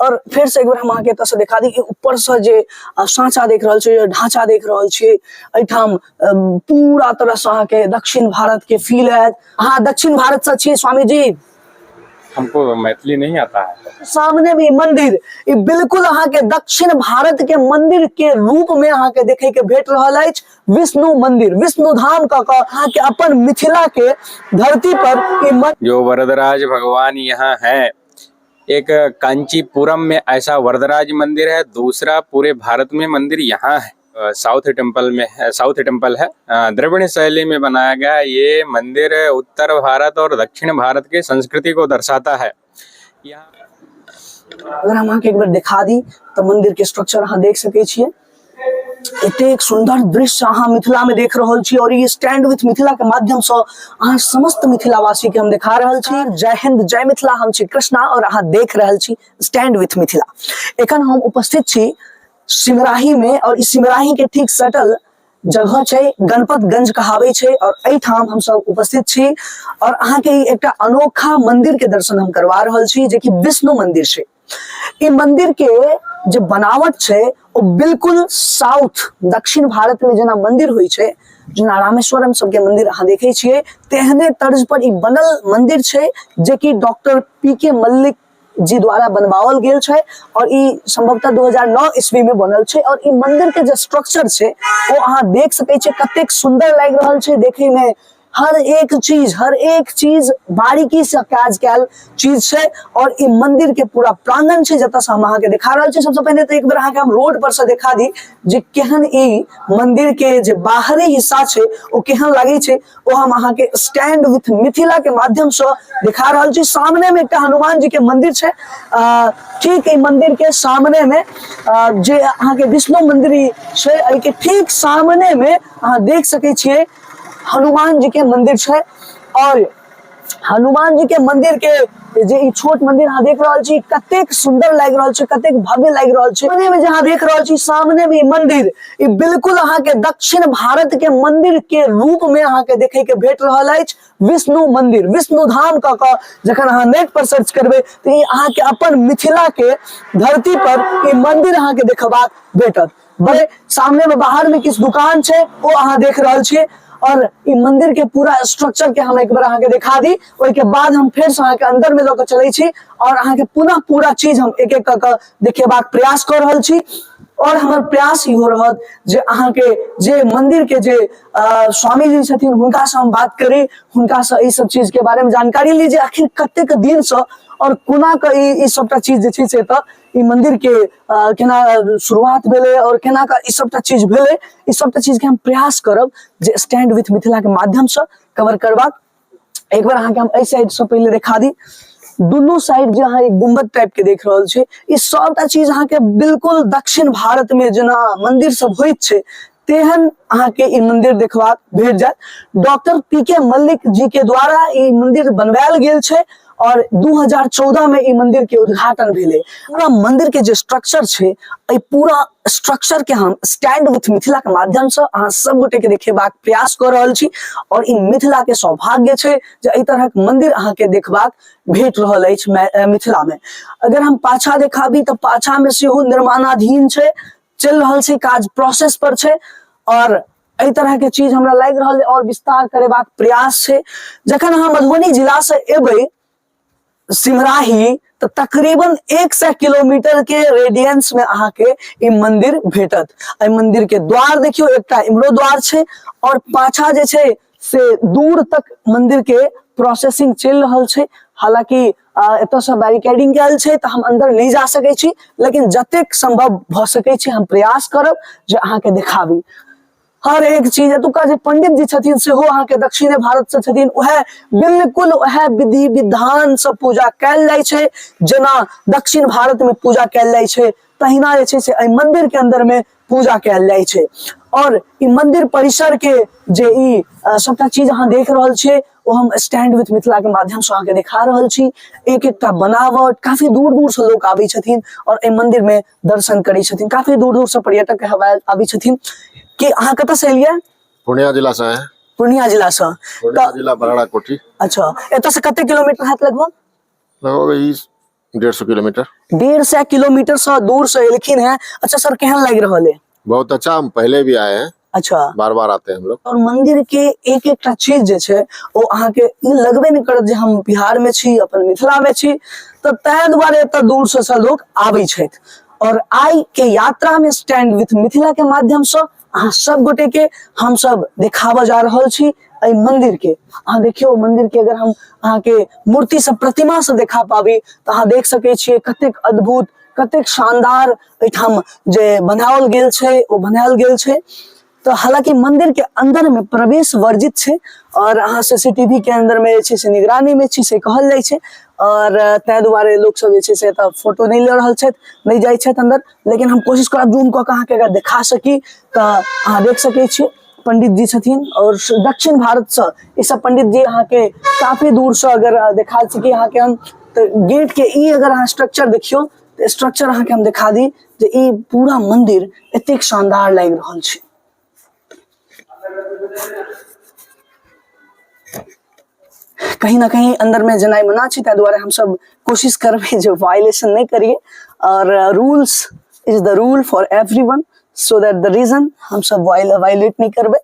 और फिर से एक बार हम अहाँ के एतऽ से दिखा दी कि ऊपर से जे सांचा देख रहल छियै, ढांचा देख रहल छियै, एठाम पूरा तरह से अहाँ के दक्षिण भारत के फील है। हाँ, दक्षिण भारत से छियै स्वामी जी? हमको मैथिली नहीं आता है। सामने भी मंदिर ई बिल्कुल अहाँ के दक्षिण भारत के मंदिर के रूप में अहाँ के देखे के भेट रहल अछि। विष्णु मंदिर, विष्णु धाम का अहाँ के अपन मिथिला के धरती पर जो वरदराज भगवान यहाँ है, एक कांचीपुरम में ऐसा वरदराज मंदिर है, दूसरा पूरे भारत में मंदिर यहाँ है। साउथ टेम्पल है, द्रविड़ शैली में बनाया गया। ये मंदिर उत्तर भारत और दक्षिण भारत के संस्कृति को दर्शाता है। अगर हम एक बार दिखा दी तो मंदिर के स्ट्रक्चर अहाँ देख सके छियै। एतेक सुंदर दृश्य अहाँ मिथिला में देख रहल छी और ये स्टैंड विथ मिथिला के माध्यम से अहाँ समस्त मिथिलावासी के हम दिखा रहल छी। जय हिंद, जय मिथिला। हम छी कृष्णा और अहाँ देख रहल छी स्टैंड विथ मिथिला। एखन हम उपस्थित छी सिमराही में और इस सिमराही के ठीक सटल जगह छै गणपतगंज कहावे छै और एठाम हम सब उपस्थित छी और अहाँ के एकटा अनोखा मंदिर के दर्शन हम करवा रहल छी जे कि विष्णु मंदिर छै। ई मंदिर के जो बनावट छै वो बिल्कुल साउथ दक्षिण भारत में जेना मंदिर होय छै, जेना रामेश्वरम सब के मंदिर अहाँ देखे छियै, तेहने तर्ज पर ई बनल मंदिर छै जे कि डॉक्टर पीके मल्लिक जी द्वारा बनवाओल गेल छै और ई संभवतः 2009 ईस्वी में बनल छै। और ई मंदिर के जो स्ट्रक्चर छै वो अहाँ देख सकै छियै कतेक सुंदर लाग रहल छै देखे में। हर एक चीज बारीकी से काज कैल चीज छै और ई मंदिर के पूरा प्रांगण छै जतऽ से हम अहाँ के दिखा रहल छी। सबसे पहले तो एक बार अहाँ के हम रोड पर से दिखा दी जे केहन ई मंदिर के जे बाहरी हिस्सा छै वो केहन लागे छै, वो हम अहाँ के स्टैंड विथ मिथिला के माध्यम से दिखा रहल छी। सामने में एक हनुमान जी के मंदिर छै, ठीक ई मंदिर के सामने में जे अहाँ के विष्णु मंदिर छै, एहि के ठीक सामने में अहाँ देख सकै छियै हनुमान जी के मंदिर छै। और हनुमान जी के मंदिर के जे छोट मंदिर अहाँ देख रहल छी कतेक सुंदर लाग रहल छै, कतेक भव्य लाग रहल छै। सामने में जहाँ देख रहल छी सामने में मंदिर ई बिल्कुल अहाँ के दक्षिण भारत के मंदिर के रूप में अहाँ के देखे के भेट रहल अछि। विष्णु मंदिर, विष्णु धाम का जखन अहाँ नेट पर सर्च करबे तो ई अहाँ के अपन मिथिला के धरती पर ई मंदिर अहाँ के देखबाक भेटत। बड़े सामने में बाहर में किस दुकान छै वो अहाँ देख रहल छी और ई मंदिर के पूरा स्ट्रक्चर के हम एक बार अहाँ के दिखा दी, ओइ के बाद हम फिर से अहाँ के अंदर में लेके चलै छी और अहाँ के पुनः पूरा चीज हम एक एक क देखेबाक प्रयास कर रहल छी। और हमर प्रयास ई हो रहत जे अहाँ के जे मंदिर के जे स्वामी जी छथिन हुनका से हम बात करी, हुनका से ई सब चीज के बारे में जानकारी ली जे आखिर कतेक दिन से और कोना के ई सबटा चीज जे छै से त ई मंदिर के केना शुरुआत भेले और केना का ई सबटा चीज भेले, ई सबटा चीज के हम प्रयास करब जे स्टैंड विथ मिथिला के माध्यम से कवर करबाक। एक बार अहाँ के हम एहि साइड से पहले दिखा दी, दोनों साइड जो अहाँ एक गुंबद टाइप के देख रहल छै, ई सबटा चीज अहाँ के बिल्कुल दक्षिण भारत में जेना मंदिर सब होइत छै तेहन अहाँ के ई मंदिर देखबाक भेट जात। डॉक्टर पीके मल्लिक जी के द्वारा ई मंदिर बनवायल गेल छै और 2014 में ई मंदिर के उद्घाटन भेले। पूरा मंदिर के जो स्ट्रक्चर छै, ई पूरा स्ट्रक्चर के हम स्टैंड विथ मिथिला के माध्यम से अहाँ सब गोटे के देखेबाक प्रयास कर रहल छी और ई मिथिला के सौभाग्य छै जे एहि तरह के मंदिर अहाँ के देखबाक भेट रहल अछि मिथिला में। अगर हम पाछा देखाबी तो पाछा में सेहो निर्माणाधीन छै, चल रहल छै, काज प्रोसेस पर छै और एहि तरह के चीज हमरा लाग रहल है और विस्तार करेबाक प्रयास छै। जखन अहाँ मधुबनी जिला से एबै सिमराही तो तकरीबन 100 किलोमीटर के रेडियंस में अहाँ के ई मंदिर भेटत। एहि मंदिर के द्वार देखियो, एकटा इम्हरो द्वार छै और पाछा जे छै से दूर तक मंदिर के प्रोसेसिंग चल रहल छै। हालांकि एतऽ से बैरिकेडिंग कैल छै तो हम अंदर नहीं जा सकै छी, लेकिन जतेक संभव भ सकै छै हम प्रयास करब जे अहाँ के देखाबी हर एक चीज। एतुका जे पंडित जी छथिन सेहो अहाँ के दक्षिण भारत से छथिन, वह बिल्कुल वह विधि विधान से पूजा कैल जाय छै जेना दक्षिण भारत में पूजा कैल जाय छै, तहिना जे छै से एहि मंदिर के अंदर में पूजा कैल जाय छै। और ई मंदिर परिसर के जे ई सबटा चीज अहाँ देख रहल छियै वो हम स्टैंड विथ मिथिला के माध्यम से अहाँ के दिखा रहल छी। एक एकटा बनावट, काफी दूर दूर से लोग आबै छथिन और एहि मंदिर में दर्शन करै छथिन, काफी दूर दूर से पर्यटक आबै छथिन। कि अहाँ कतऽ से एलियै? पूर्णिया जिला से है। पूर्णिया जिला से? पूर्णिया जिला बराड़ा कोठी। अच्छा, एतऽ से कते किलोमीटर हैत लगभग? लगभग 150 किलोमीटर। 150 किलोमीटर से दूर से एलखिन है। अच्छा सर, केहन लग रहा है? बहुत अच्छा, हम पहले भी आए हैं, अच्छा, बार बार आते हैं हम लोग। और मंदिर के एक एक चीज जे छै वो अहाँ के ई लगबे नहीं करत जे हम बिहार में छी, अपन मिथिला में छी, तो तै दुआरे एतऽ दूर से लोग आबै छथि। और आई के यात्रा में स्टैंड विथ मिथिला के माध्यम से अहाँ सब गोटे के हम सब दिखावा जा रहल छी एहि मंदिर के। अहाँ देखियो मंदिर के, अगर हम अहाँ के मूर्ति से, प्रतिमा से देखा पाबी तो अहाँ देख सकै छियै कतेक अद्भुत, कतेक शानदार एठाम जे बनाओल गेल छै ओ बनायल गेल छै। तो हालांकि मंदिर के अंदर में प्रवेश वर्जित छै और अहाँ सीसीटीवी के अंदर में जे छै से निगरानी में छी से कहल जाइ छै, और तै दुआरे लोग सब जे छै से एतऽ फोटो नहीं ले रहल छथि, नहीं जाइ छथि अंदर। लेकिन हम कोशिश करब जूम कऽ के अहाँ के अगर दिखा सकी तो अहाँ देख सकै छी पंडित जी छथिन, और दक्षिण भारत से ई सब पंडित जी अहाँ के काफी दूर से अगर दिखा सकी अहाँ के हम, तो गेट के ई अगर अहाँ स्ट्रक्चर देखियो तो स्ट्रक्चर अहाँ के हम दिखा दी जे ई पूरा मंदिर एतेक शानदार लागि रहल छै। कहीं ना कहीं अंदर में जनाई मना छै, ताहि दुआरे हम सब कोशिश करबे जो वायलेशन नहीं करिए, और rules is the rule for everyone, so that the reason हम सब वायलेट नहीं करबे।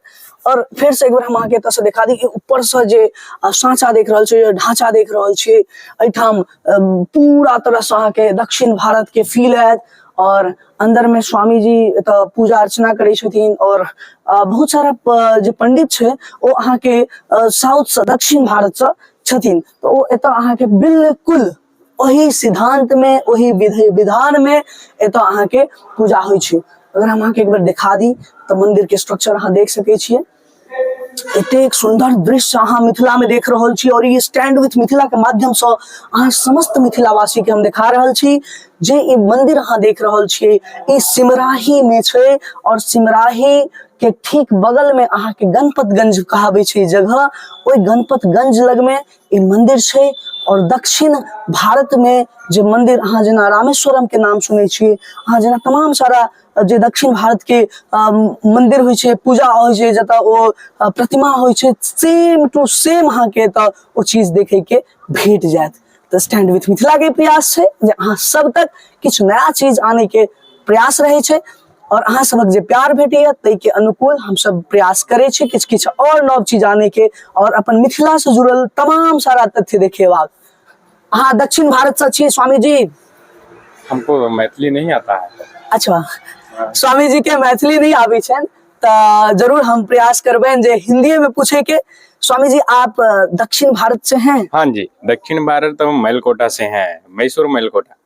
और फिर से एक बार हम अहाँ के एतऽ से दिखा दी कि ऊपर से जे सांचा देख रहल छियै, ढांचा देख रहल छियै, एठाम पूरा तरह से अहाँ के दक्षिण भारत के फील हैत। और अंदर में स्वामी जी एतऽ पूजा अर्चना करै छथिन, और बहुत सारा जे पंडित छै ओ अहाँ के साउथ से, दक्षिण भारत से छथिन, तो ओ एतऽ अहाँ के बिल्कुल वही सिद्धांत में, वही विधान में एतऽ अहाँ के पूजा होइ छै। अगर हम अहाँ के एक बार दिखा दी तो मंदिर के स्ट्रक्चर अहाँ देख सकै छियै। एतेक सुंदर दृश्य अहाँ मिथिला में देख रहल छी, और ये स्टैंड विथ मिथिला के माध्यम से अहाँ समस्त मिथिलावासी के हम दिखा रहल छी जे ई मंदिर अहाँ देख रहल छी ई सिमराही में छै, और सिमराही के ठीक बगल में अहाँ के गणपतगंज कहाबै छै जगह, ओई गणपतगंज लग में ई मंदिर छै। और दक्षिण भारत में जे मंदिर अहाँ जेना रामेश्वरम के नाम सुनै छी, अहाँ जेना तमाम सारा जे दक्षिण भारत के मंदिर होइ छै, पूजा होइ छै, जतऽ ओ प्रतिमा होइ छै, सेम टू सेम अहाँ के एतऽ ओ चीज देखे के भेट जायत। तो स्टैंड विथ मिथिला के प्रयास छै जे अहाँ सब तक किछु नया चीज आने के प्रयास रहे छै, और अहाँ सबक जे प्यार भेटैया तै के अनुकूल हम सब प्रयास करे छी किछु किछु और नव चीज आने के, और अपन मिथिला से जुड़ल तमाम सारा तथ्य देखेबाक। अहाँ दक्षिण भारत से छी स्वामी जी? हमको मैथिली नहीं आता है। अच्छा, स्वामी जी के मैथिली नहीं आबै छनि, तो जरूर हम प्रयास करबनि जे हिंदी में पूछे के। स्वामी जी, आप दक्षिण भारत से हैं? हाँ जी, दक्षिण भारत तो हम मैलकोटा से हैं, मैसूर मैलकोटा।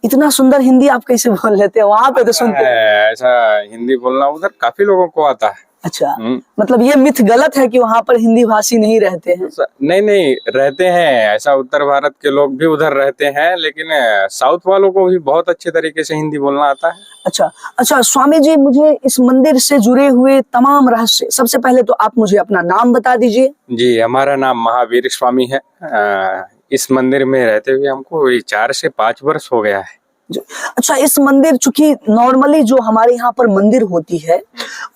इतना सुंदर हिंदी आप कैसे बोल लेते हैं? वहां पे तो सुनते हैं ऐसा हिंदी बोलना उधर काफी लोगों को आता है। अच्छा, मतलब ये मिथ गलत है कि वहां पर हिंदी भाषी नहीं रहते हैं? नहीं नहीं, रहते हैं, ऐसा उत्तर भारत के लोग भी उधर रहते हैं, लेकिन साउथ वालों को भी बहुत अच्छे तरीके से हिंदी बोलना आता है। अच्छा अच्छा, स्वामी जी मुझे इस मंदिर से जुड़े हुए तमाम रहस्य, सबसे पहले तो आप मुझे अपना नाम बता दीजिए। जी, हमारा नाम महावीर स्वामी है। इस मंदिर में रहते हुए हमको 4 से 5 वर्ष हो गया है। अच्छा, इस मंदिर, चूंकि नॉर्मली जो हमारे यहाँ पर मंदिर होती है,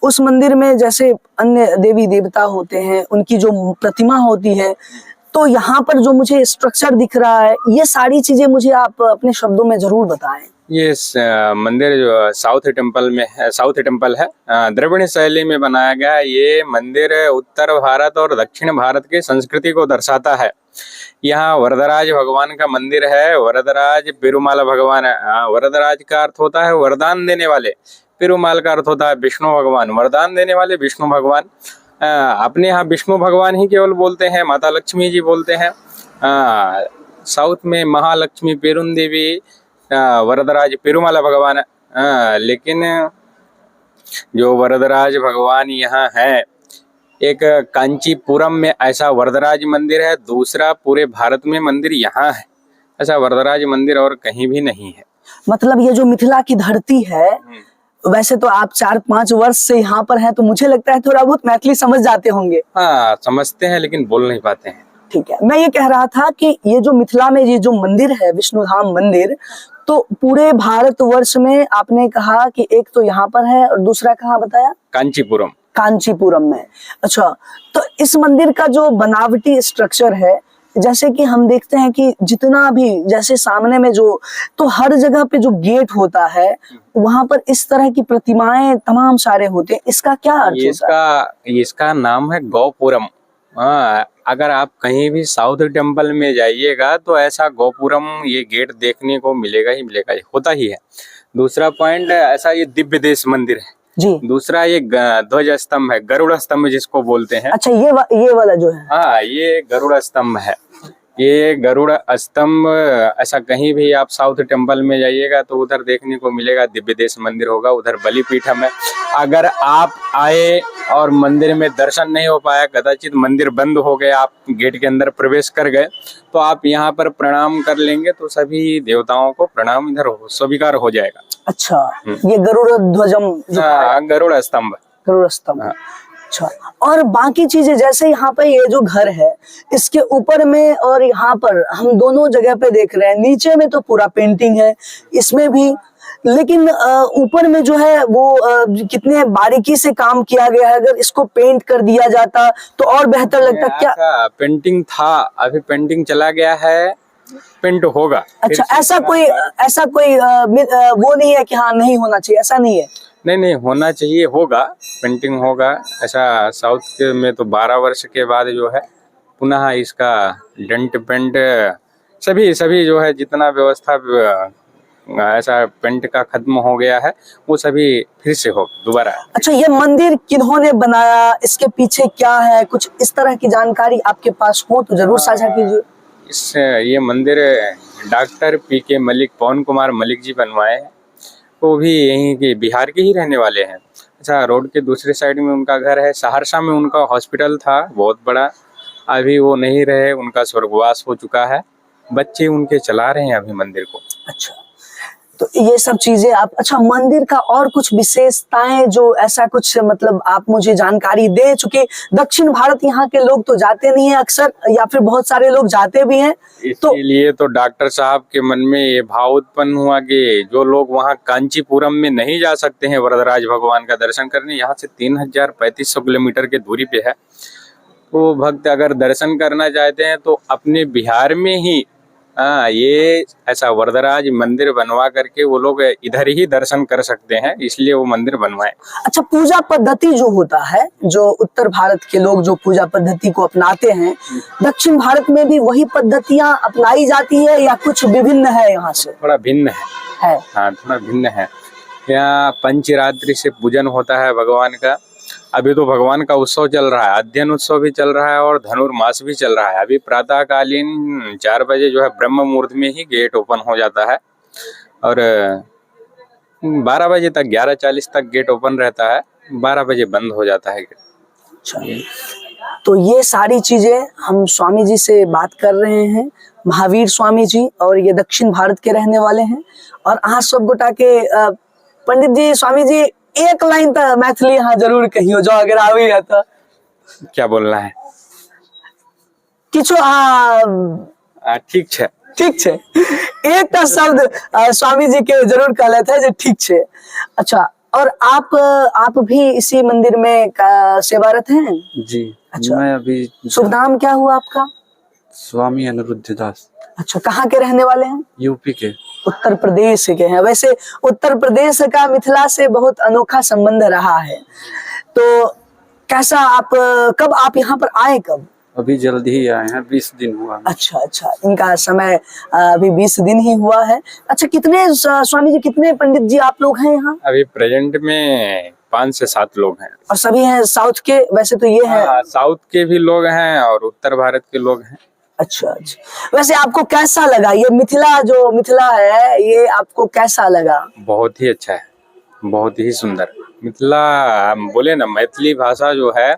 उस मंदिर में जैसे अन्य देवी देवता होते हैं, उनकी जो प्रतिमा होती है, तो यहाँ पर जो मुझे स्ट्रक्चर दिख रहा है, ये सारी चीजें मुझे आप अपने शब्दों में जरूर बताएं। ये मंदिर जो साउथ टेम्पल है, द्रविड़ शैली में बनाया गया। ये मंदिर उत्तर भारत और दक्षिण भारत की संस्कृति को दर्शाता है। यहाँ वरदराज भगवान का मंदिर है। वरदराज पेरुमाल भगवान है। वरदराज का अर्थ होता है वरदान देने वाले, पेरुमाल का अर्थ होता है विष्णु भगवान, वरदान देने वाले विष्णु भगवान। अपने यहाँ विष्णु भगवान ही केवल बोलते हैं, माता लक्ष्मी जी बोलते हैं। साउथ में महालक्ष्मी पेरुन देवी, वरदराज पेरुमाला भगवान। लेकिन जो वरदराज भगवान यहाँ है, एक कांचीपुरम में ऐसा वरदराज मंदिर है, दूसरा पूरे भारत में मंदिर यहाँ है। ऐसा वरदराज मंदिर और कहीं भी नहीं है। मतलब ये जो मिथिला की धरती है, वैसे तो आप 4-5 वर्ष से यहाँ पर हैं, तो मुझे लगता है थोड़ा बहुत मैथिली समझ जाते होंगे। हाँ, समझते हैं लेकिन बोल नहीं पाते हैं। ठीक है, मैं ये कह रहा था कि ये जो मिथिला में ये जो मंदिर है, विष्णुधाम मंदिर, तो पूरे भारतवर्ष में आपने कहा कि एक तो यहाँ पर है और दूसरा कहाँ बताया? कांचीपुरम। कांचीपुरम में। अच्छा, तो इस मंदिर का जो बनावटी स्ट्रक्चर है, जैसे कि हम देखते हैं कि जितना भी जैसे सामने में जो तो हर जगह पे जो गेट होता है वहां पर इस तरह की प्रतिमाएं तमाम सारे होते हैं, इसका क्या अर्थ ये होता है? इसका नाम है गौपुरम। हाँ, अगर आप कहीं भी साउथ टेम्पल में जाइएगा तो ऐसा गौपुरम ये गेट देखने को मिलेगा ही मिलेगा, होता ही है। दूसरा पॉइंट, ऐसा ये दिव्य देश मंदिर है। जी। दूसरा ये ध्वज स्तंभ है, गरुड़ स्तंभ जिसको बोलते हैं। अच्छा, ये वाला जो है। हाँ, ये गरुड़ स्तंभ है। ये गरुड़ स्तंभ ऐसा कहीं भी आप साउथ टेम्पल में जाइएगा तो उधर देखने को मिलेगा, दिव्य देश मंदिर होगा, उधर बलिपीठम है। अगर आप आए और मंदिर में दर्शन नहीं हो पाया, कदाचित मंदिर बंद हो गया, आप गेट के अंदर प्रवेश कर गए, तो आप यहाँ पर प्रणाम कर लेंगे तो सभी देवताओं को प्रणाम इधर स्वीकार हो जाएगा। अच्छा, ये गरुड़ ध्वजम जो है, गरुड़ स्तंभ। गरुड़ स्तंभ। हाँ। अच्छा, और बाकी चीजें जैसे यहाँ पे ये जो घर है इसके ऊपर में और यहाँ पर हम दोनों जगह पे देख रहे हैं, नीचे में तो पूरा पेंटिंग है इसमें भी, लेकिन ऊपर में जो है वो कितने बारीकी से काम किया गया है। अगर इसको पेंट कर दिया जाता तो और बेहतर लगता। क्या पेंटिंग था, अभी पेंटिंग चला गया है, पेंट होगा। अच्छा, ऐसा कोई वो नहीं है कि हाँ नहीं होना चाहिए, ऐसा नहीं है? नहीं, होना चाहिए, होगा, पेंटिंग होगा। ऐसा साउथ के में तो 12 वर्ष के बाद जो है पुनः इसका डेंट पेंट सभी जो है जितना व्यवस्था ऐसा पेंट का खत्म हो गया है वो सभी फिर से हो दोबारा। अच्छा, ये मंदिर किन्होंने बनाया, इसके पीछे क्या है, कुछ इस तरह की जानकारी आपके पास हो तो जरूर साझा कीजिए। ये मंदिर डॉक्टर पीके मलिक, पवन कुमार मलिक जी बनवाए हैं। वो भी यहीं के बिहार के ही रहने वाले हैं। अच्छा, रोड के दूसरे साइड में उनका घर है। सहरसा में उनका हॉस्पिटल था बहुत बड़ा, अभी वो नहीं रहे, उनका स्वर्गवास हो चुका है। बच्चे उनके चला रहे हैं अभी मंदिर को। अच्छा, तो ये सब चीजें आप, अच्छा मंदिर का और कुछ विशेषताएं जो ऐसा कुछ मतलब आप मुझे जानकारी दे चुके। दक्षिण भारत यहाँ के लोग तो जाते नहीं है अक्सर, या फिर बहुत सारे लोग जाते भी हैं, इसीलिए तो डॉक्टर साहब के मन में ये भाव उत्पन्न हुआ कि जो लोग वहाँ कांचीपुरम में नहीं जा सकते हैं वरदराज भगवान का दर्शन करने, यहाँ से 3300 किलोमीटर के दूरी पे है, तो भक्त अगर दर्शन करना चाहते हैं तो अपने बिहार में ही ये ऐसा वरदराज मंदिर बनवा करके वो लोग इधर ही दर्शन कर सकते हैं, इसलिए वो मंदिर बनवाए। अच्छा, पूजा पद्धति जो होता है, जो उत्तर भारत के लोग जो पूजा पद्धति को अपनाते हैं, दक्षिण भारत में भी वही पद्धतियां अपनाई जाती है या कुछ विभिन्न है यहाँ से? थोड़ा भिन्न है। हाँ, थोड़ा भिन्न है। यहाँ पंचरात्रि से पूजन होता है भगवान का। अभी तो भगवान का उत्सव चल रहा है, अध्ययन उत्सव भी चल रहा है और धनुर्मास भी चल रहा है। अभी प्रातःकालीन 4 बजे जो है ब्रह्म मुहूर्त में ही गेट ओपन हो जाता है और 12 बजे तक, 11:40 तक गेट ओपन रहता है, 12 बजे बंद हो जाता है गेट। अच्छा, तो ये सारी चीजें हम स्वामी जी से बात कर रहे हैं, महावीर स्वामी जी, और ये दक्षिण भारत के रहने वाले हैं। और अहाँ सब गोटा के पंडित जी, स्वामी जी, एक लाइन तो मैथिली यहाँ जरूर कहियो जो अगर आवी है तो। क्या बोलना है? किछो ठीक छे, ठीक छे, एक शब्द स्वामी जी के जरूर कहले थे जो ठीक छे। अच्छा, और आप भी इसी मंदिर में सेवारत हैं? जी। अच्छा, मैं अभी, शुभ नाम क्या हुआ आपका? स्वामी अनिरुद्ध दास। अच्छा, कहाँ के रहने वाले हैं? यूपी के। उत्तर प्रदेश के हैं। वैसे उत्तर प्रदेश का मिथिला से बहुत अनोखा संबंध रहा है, तो कैसा कब आप यहाँ पर आए, कब? अभी जल्दी ही आए हैं, 20 दिन हुआ। अच्छा, इनका समय अभी 20 दिन ही हुआ है। अच्छा, कितने स्वामी जी, कितने पंडित जी आप लोग हैं यहाँ? अभी प्रेजेंट में 5 से 7 लोग हैं। और सभी हैं साउथ के? वैसे तो ये है साउथ के भी लोग हैं और उत्तर भारत के लोग हैं। अच्छा, वैसे आपको कैसा लगा ये मिथिला है, ये आपको कैसा लगा? बहुत ही अच्छा है, बहुत ही सुंदर। मिथिला, हम बोले ना, मैथिली भाषा जो है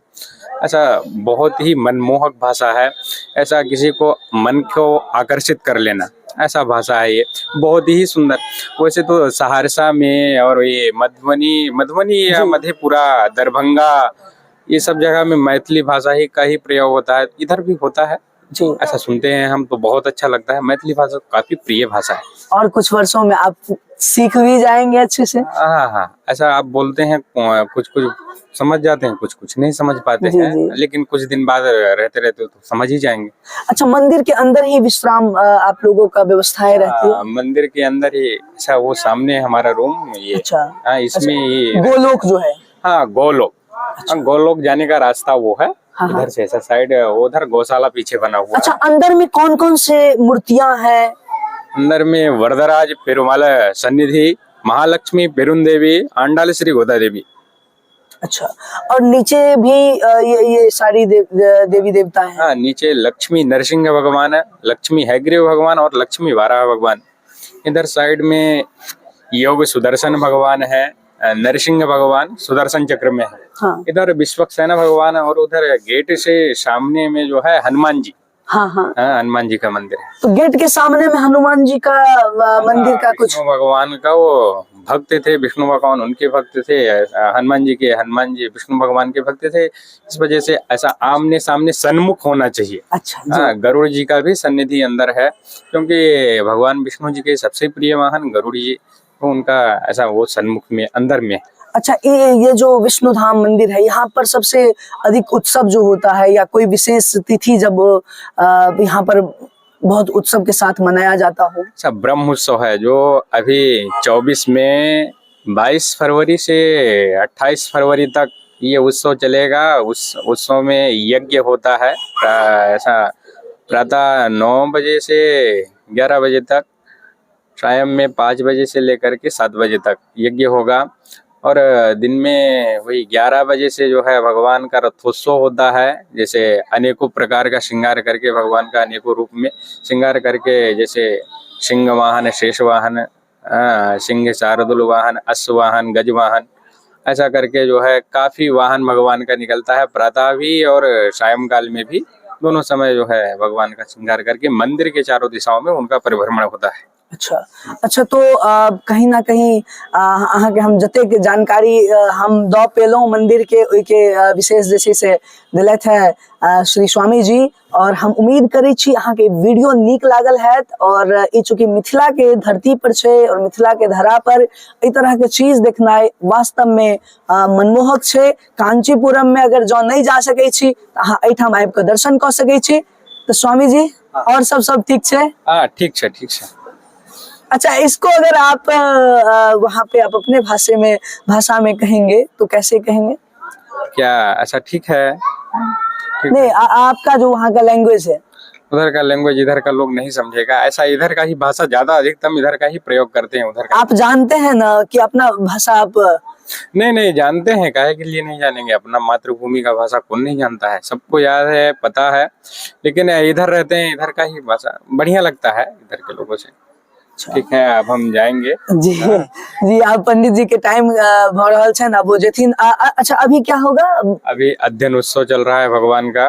ऐसा बहुत ही मनमोहक भाषा है। ऐसा किसी को मन को आकर्षित कर लेना ऐसा भाषा है ये, बहुत ही सुंदर। वैसे तो सहरसा में और ये मधुबनी या मधेपुरा, दरभंगा, ये सब जगह में मैथिली भाषा ही का ही प्रयोग होता है, इधर भी होता है जी। ऐसा सुनते हैं हम तो बहुत अच्छा लगता है। मैथिली भाषा काफी प्रिय भाषा है। और कुछ वर्षों में आप सीख भी जाएंगे अच्छे से। हाँ हाँ, ऐसा आप बोलते हैं, कुछ कुछ समझ जाते हैं, कुछ कुछ नहीं समझ पाते जी, हैं, जी। लेकिन कुछ दिन बाद रहते रहते तो समझ ही जाएंगे। अच्छा, मंदिर के अंदर ही विश्राम आप लोगों का व्यवस्थाएं रहती है? मंदिर के अंदर ही, अच्छा वो सामने हमारा रूम ये। अच्छा। हाँ, इसमें ये गोलोक जो है। हाँ गोलोक। हाँ, गोलोक जाने का रास्ता वो है। हाँ, हाँ। इधर से ऐसा साइड, उधर गौशाला पीछे बना हुआ अच्छा, है। अंदर में कौन कौन से मूर्तियां हैं? अंदर में वरदराज पेरुमाल सन्निधि, महालक्ष्मी पेरुन देवी, आंडाल श्री गोदा देवी। अच्छा, और नीचे भी ये सारी देवी देवता हैं। हाँ, नीचे लक्ष्मी नरसिंह भगवान है, लक्ष्मी हैग्रीव भगवान और लक्ष्मी वाराह भगवान। इधर साइड में योग सुदर्शन भगवान है, नरसिंह भगवान सुदर्शन चक्र में है। हाँ इधर विश्वक्सेना भगवान है, और उधर गेट से सामने में जो है हनुमान जी। हाँ हाँ। हाँ, हनुमान जी का मंदिर है। तो गेट के सामने में हनुमान जी का मंदिर का कुछ। विष्णु भगवान का वो भक्त थे, विष्णु भगवान उनके भक्त थे, हनुमान जी विष्णु भगवान के भक्त थे। इस वजह से ऐसा आमने सामने सन्मुख होना चाहिए। अच्छा जी। हाँ, गरुड़ जी का भी सन्निधि अंदर है, क्योंकि भगवान विष्णु जी के सबसे प्रिय वाहन गरुड़ जी, तो उनका ऐसा वो सन्मुख में अंदर में। अच्छा, ये जो विष्णु धाम मंदिर है, यहाँ पर सबसे अधिक उत्सव जो होता है या कोई विशेष तिथि जब यहाँ पर बहुत उत्सव के साथ मनाया जाता हो? अच्छा, ब्रह्म उत्सव है जो अभी 24 में 22 फरवरी से 28 फरवरी तक ये उत्सव चलेगा। उस उत्सव में यज्ञ होता है, ऐसा प्रातः 9 बजे से 11 बजे तक, शाम में 5 बजे से लेकर के 7 बजे तक यज्ञ होगा। और दिन में वही 11 बजे से जो है भगवान का रथोत्सव होता है। जैसे अनेकों प्रकार का श्रृंगार करके, भगवान का अनेकों रूप में श्रृंगार करके, जैसे सिंह वाहन, शेष वाहन, सिंह शार्दूल वाहन, अश्व वाहन, गज वाहन, ऐसा करके जो है काफी वाहन भगवान का निकलता है। प्रातः भी और सायंकाल में भी, दोनों समय जो है भगवान का श्रृंगार करके मंदिर के चारों दिशाओं में उनका परिभ्रमण होता है। अच्छा अच्छा, तो कहीं ना कहीं अहाँ के हम जतेक जानकारी हम दऽ पेलहुँ मंदिर के विशेष जे छै से देलथि है श्री स्वामी जी, और हम उम्मीद करै छी अहाँ के वीडियो नीक लागल हैत। और ई चूंकि मिथिला के धरती पर छै और मिथिला के धरा पर एहि तरह के चीज देखनाइ वास्तव में मनमोहक छै। कांचीपुरम में अगर जो नहीं जा सकै छी तऽ अहाँ एहिठाम आबि कऽ दर्शन कऽ सकै छी। तो स्वामी जी, और सब ठीक छै? हाँ, ठीक है, ठीक है। अच्छा, इसको अगर आप वहाँ पे आप अपने भाषा में कहेंगे तो कैसे कहेंगे? क्या ऐसा ठीक है? ठीक नहीं, है। आपका जो वहाँ का लैंग्वेज है। उधर का लैंग्वेज इधर का लोग नहीं समझेगा, ऐसा इधर का ही भाषा ज्यादा अधिकतम इधर का ही प्रयोग करते हैं। उधर का आप जानते हैं ना कि अपना भाषा आप नहीं जानते हैं, काहे के लिए नहीं जानेंगे? अपना मातृभूमि का भाषा कौन नहीं जानता है? सबको याद है, पता है, लेकिन इधर रहते हैं, इधर का ही भाषा बढ़िया लगता है इधर के लोगों से। ठीक है, अब हम जाएंगे। जी जी, आप पंडित जी के टाइम भ रहल छै ना, वो जेथिन। अच्छा, अभी क्या होगा? अभी अध्ययन उत्सव चल रहा है भगवान का।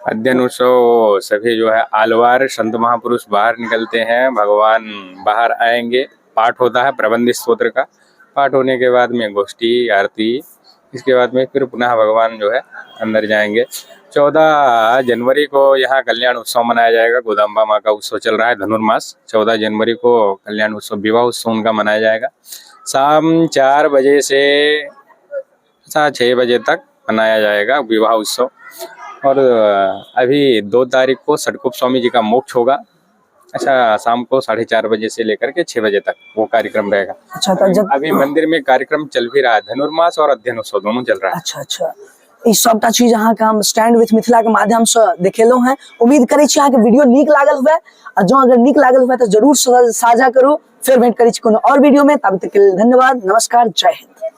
अध्ययन उत्सव, सभी जो है आलवार संत महापुरुष बाहर निकलते हैं, भगवान बाहर आएंगे, पाठ होता है प्रबंध स्तोत्र का। पाठ होने के बाद में गोष्ठी आरती, इसके बाद में फिर पुनः भगवान जो है अंदर जाएंगे। 14 जनवरी को यहाँ कल्याण उत्सव मनाया जाएगा। गोदाम्बा माँ का उत्सव चल रहा है धनुर्मास। 14 जनवरी को कल्याण उत्सव, विवाह उत्सव उनका मनाया जाएगा। शाम 4 बजे से 6 बजे तक मनाया जाएगा विवाह उत्सव। और अभी 2 तारीख को सटकुप स्वामी जी का मोक्ष होगा। अच्छा, शाम को 4:30 बजे से लेकर के 6 बजे तक वो कार्यक्रम रहेगा। अच्छा, तो अभी मंदिर में कार्यक्रम चल भी रहा है, धनुर्मास और अध्ययन उत्सव दोनों चल रहा है। अच्छा, ई सबटा चीज अहाँ के हम स्टैंड विथ मिथिला के माध्यम से देखेलहुं हैं। उम्मीद करै छी अहाँ के वीडियो नीक लागल हुए, और जो अगर नीक लागल हुए तो जरूर साझा करू। फिर भेंट करै छी कोनो और वीडियो में, तब तक के लिए धन्यवाद, नमस्कार, जय हिंद।